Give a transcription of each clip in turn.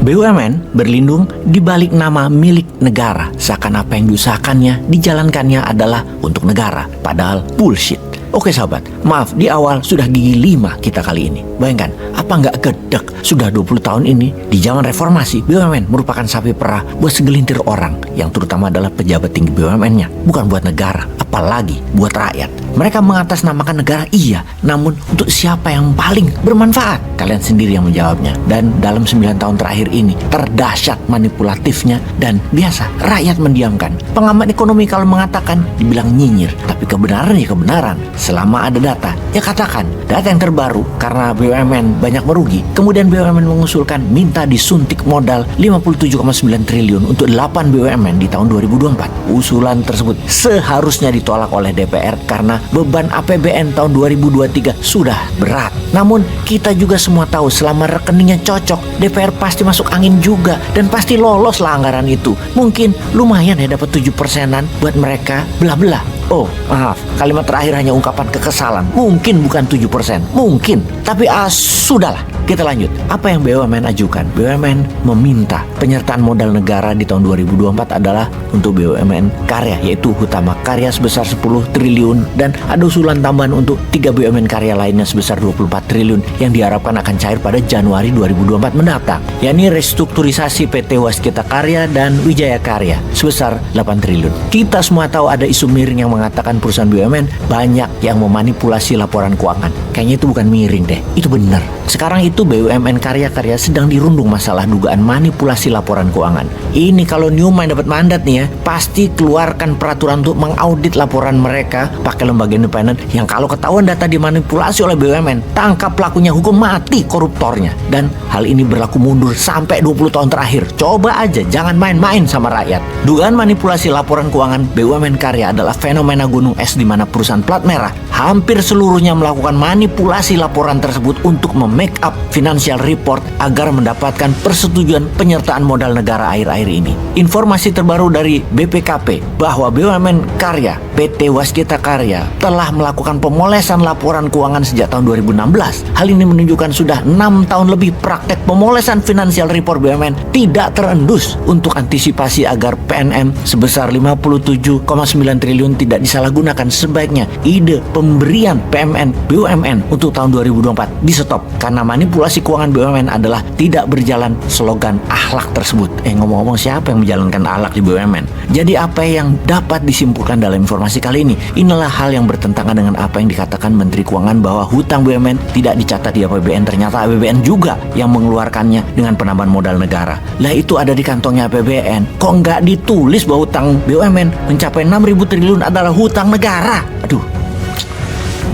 BUMN berlindung di balik nama milik negara, seakan apa yang diusahakannya, dijalankannya adalah untuk negara, padahal bullshit. Oke sahabat, maaf di awal sudah gigi 5 kita kali ini. Bayangkan, apa nggak gedek sudah 20 tahun ini di zaman reformasi BUMN merupakan sapi perah buat segelintir orang yang terutama adalah pejabat tinggi BUMN-nya, bukan buat negara, apalagi buat rakyat. Mereka mengatasnamakan negara iya, namun untuk siapa yang paling bermanfaat? Kalian sendiri yang menjawabnya. Dan dalam 9 tahun terakhir ini terdahsyat manipulatifnya dan biasa rakyat mendiamkan. Pengamat ekonomi kalau mengatakan dibilang nyinyir, tapi kebenaran ya kebenaran. Selama ada data, ya katakan data yang terbaru karena BUMN banyak merugi. Kemudian BUMN mengusulkan minta disuntik modal 57,9 triliun untuk 8 BUMN di tahun 2024. Usulan tersebut seharusnya ditolak oleh DPR karena beban APBN tahun 2023 sudah berat. Namun kita juga semua tahu selama rekeningnya cocok, DPR pasti masuk angin juga dan pasti lolos lah anggaran itu. Mungkin lumayan ya dapat 7%-an buat mereka belah-belah. Oh maaf, kalimat terakhir hanya ungkapan kekesalan. Mungkin bukan 7%, mungkin. Tapi sudahlah, kita lanjut. Apa yang BUMN ajukan? BUMN meminta penyertaan modal negara di tahun 2024 adalah untuk BUMN karya, yaitu Hutama Karya sebesar 10 triliun dan ada usulan tambahan untuk 3 BUMN karya lainnya sebesar 24 triliun yang diharapkan akan cair pada Januari 2024 mendatang, yakni restrukturisasi PT Waskita Karya dan Wijaya Karya sebesar 8 triliun. Kita semua tahu ada isu miring yang mengatakan perusahaan BUMN banyak yang memanipulasi laporan keuangan. Kayaknya itu bukan miring deh, itu benar. Sekarang itu BUMN karya-karya sedang dirundung masalah dugaan manipulasi laporan keuangan. Ini kalau Newmind dapat mandat nih ya, pasti keluarkan peraturan untuk mengaudit laporan mereka pakai lembaga independen yang kalau ketahuan data dimanipulasi oleh BUMN, tangkap pelakunya, hukum mati koruptornya. Dan hal ini berlaku mundur sampai 20 tahun terakhir. Coba aja, jangan main-main sama rakyat. Dugaan manipulasi laporan keuangan BUMN karya adalah fenomena gunung es di mana perusahaan plat merah hampir seluruhnya melakukan manipulasi laporan tersebut untuk make up financial report agar mendapatkan persetujuan penyertaan modal negara akhir-akhir ini. Informasi terbaru dari BPKP bahwa BUMN Karya PT Waskita Karya telah melakukan pemolesan laporan keuangan sejak tahun 2016. Hal ini menunjukkan sudah 6 tahun lebih praktek pemolesan financial report BUMN tidak terendus. Untuk antisipasi agar PNM sebesar 57,9 triliun tidak disalahgunakan, sebaiknya ide pemberian PMN BUMN untuk tahun 2024 di stop karena manipulasi keuangan BUMN adalah tidak berjalan slogan akhlak tersebut. Ngomong-ngomong, siapa yang menjalankan akhlak di BUMN? Jadi apa yang dapat disimpulkan dalam informasi kali ini? Inilah hal yang bertentangan dengan apa yang dikatakan Menteri Keuangan bahwa hutang BUMN tidak dicatat di APBN. Ternyata APBN juga yang mengeluarkannya dengan penambahan modal negara. Lah itu ada di kantongnya APBN. Kok nggak ditulis bahwa hutang BUMN mencapai 6.000 triliun adalah hutang negara? Aduh.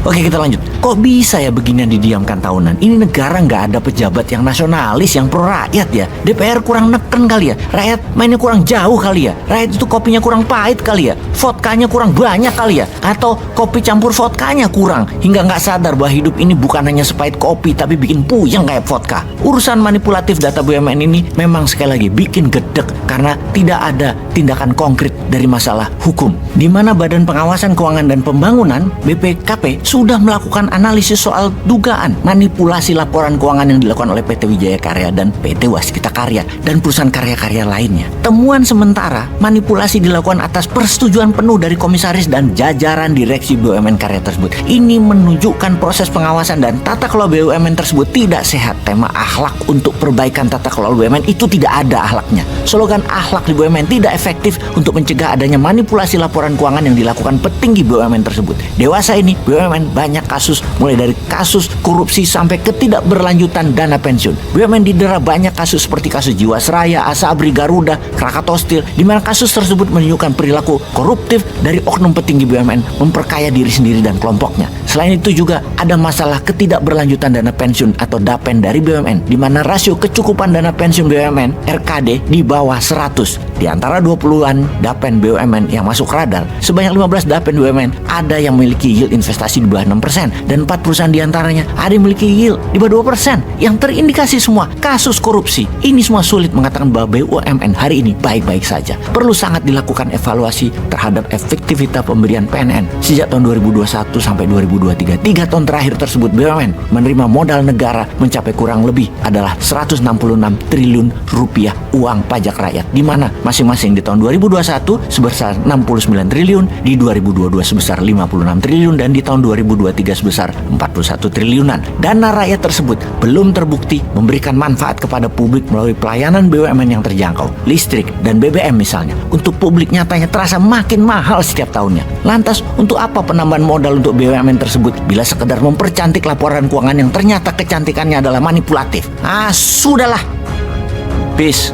Oke, kita lanjut. Kok bisa ya beginian didiamkan tahunan? Ini negara nggak ada pejabat yang nasionalis, yang pro rakyat ya. DPR kurang neken kali ya. Rakyat mainnya kurang jauh kali ya. Rakyat itu kopinya kurang pahit kali ya. Vodkanya kurang banyak kali ya. Atau kopi campur vodkanya kurang, hingga nggak sadar bahwa hidup ini bukan hanya sepahit kopi tapi bikin puyeng kayak vodka. Urusan manipulatif data BUMN ini memang sekali lagi bikin gedek karena tidak ada tindakan konkret dari masalah hukum. Di mana Badan Pengawasan Keuangan dan Pembangunan BPKP sudah melakukan analisis soal dugaan manipulasi laporan keuangan yang dilakukan oleh PT Wijaya Karya dan PT Waskita Karya dan perusahaan karya-karya lainnya. Temuan sementara, manipulasi dilakukan atas persetujuan penuh dari komisaris dan jajaran direksi BUMN Karya tersebut. Ini menunjukkan proses pengawasan dan tata kelola BUMN tersebut tidak sehat. Tema akhlak untuk perbaikan tata kelola BUMN itu tidak ada akhlaknya. Slogan akhlak di BUMN tidak efektif untuk mencegah adanya manipulasi laporan keuangan yang dilakukan petinggi BUMN tersebut. Dewasa ini, BUMN banyak kasus, mulai dari kasus korupsi sampai ketidakberlanjutan dana pensiun. BUMN didera banyak kasus seperti kasus Jiwasraya, Asabri, Garuda, Krakatau Steel, di mana kasus tersebut menunjukkan perilaku koruptif dari oknum petinggi BUMN memperkaya diri sendiri dan kelompoknya. Selain itu juga ada masalah ketidakberlanjutan dana pensiun atau DAPEN dari BUMN, di mana rasio kecukupan dana pensiun BUMN RKD di bawah 100. Di antara 20-an DAPEN BUMN yang masuk radar, sebanyak 15 DAPEN BUMN ada yang memiliki yield investasi di bawah 6%, dan 4 perusahaan diantaranya ada yang memiliki yield di bawah 2% yang terindikasi semua kasus korupsi. Ini semua sulit mengatakan bahwa BUMN hari ini baik-baik saja. Perlu sangat dilakukan evaluasi terhadap efektivitas pemberian PNN sejak tahun 2021 sampai 2023. 3 tahun terakhir tersebut BUMN menerima modal negara mencapai kurang lebih adalah 166 triliun rupiah uang pajak rakyat, di mana masing-masing di tahun 2021 sebesar 69 triliun, di 2022 sebesar 56 triliun, dan di tahun 2023 sebesar 41 triliunan. Dana rakyat tersebut belum terbukti memberikan manfaat kepada publik melalui pelayanan BUMN yang terjangkau, listrik dan BBM misalnya. Untuk publik nyatanya terasa makin mahal setiap tahunnya. Lantas untuk apa penambahan modal untuk BUMN tersebut bila sekedar mempercantik laporan keuangan yang ternyata kecantikannya adalah manipulatif? Sudahlah. Peace.